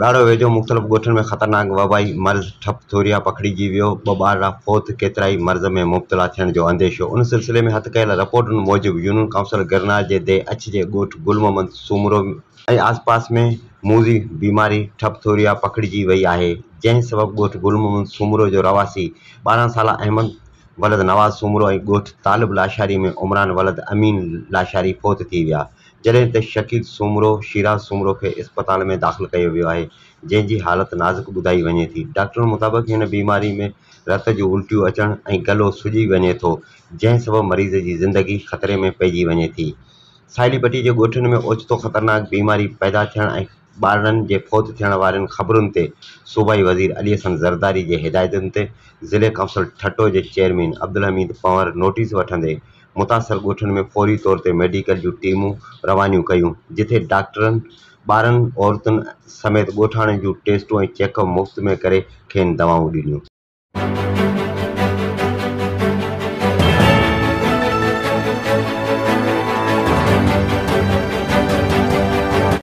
ॻाढ़ो वेझो मुख़्तलिफ़ ॻोठनि में ख़तरनाक वबाई मर्ज़ ठप थोरिया पखिड़िजी वियो। 2 ॿार फौत, केतिराई मर्ज़ में मुब्तला थियण जो अंदेशो। उन सिलसिले में हथ कयल रिपोर्टुनि मूजिबि यूनियन काउंसिल गिरनार जे दे अछ जे ॻोठ गुल मोहम्मद सूमरो ऐं आसपास में मूज़ी बीमारी ठप थोरिया पखिड़िजी वई आहे, जंहिं सबबि ॻोठ गुल मोहम्मद सूमरो जो रवासी 12 साला अहमद वलद नवाज़ सूमरो ऐं ॻोठ तालिब लाशारी में उमरान वलद अमीन लाशारी फौत थी विया, जॾहिं त शकील सूमरो शिराज सूमरो खे इस्पताल में दाख़िल कयो वियो आहे, जंहिं जी हालत नाज़ुक ॿुधाई वञे थी। डॉक्टरनि मुताबिक़ हिन बीमारी में रत जूं उल्टियूं अचण ऐं गलो सुॼी वञे थो, जंहिं सबबि मरीज़ जी ज़िंदगी ख़तरे में पइजी वञे थी। साहिली पट्टी जे ॻोठनि में ओचितो ख़तरनाक बीमारी पैदा थियण ऐं ॿारनि जे फौत थियण वारनि ख़बरुनि ते सूबाई वज़ीर अली हसन ज़रदारी जे हिदायतुनि ते ज़िले काउंसिल ठटो जे चेयरमैन अब्दुल हमीद पंवर नोटिस वठंदे मुतासिर ॻोठनि में फौरी तौर ते मेडिकल जूं टीमूं रवानियूं कयूं, जिथे डॉक्टरनि ॿारनि औरतुनि समेत ॻोठाणनि जूं टेस्टूं ऐं चेकअप मुफ़्त में करे खेनि दवाऊं ॾिनियूं।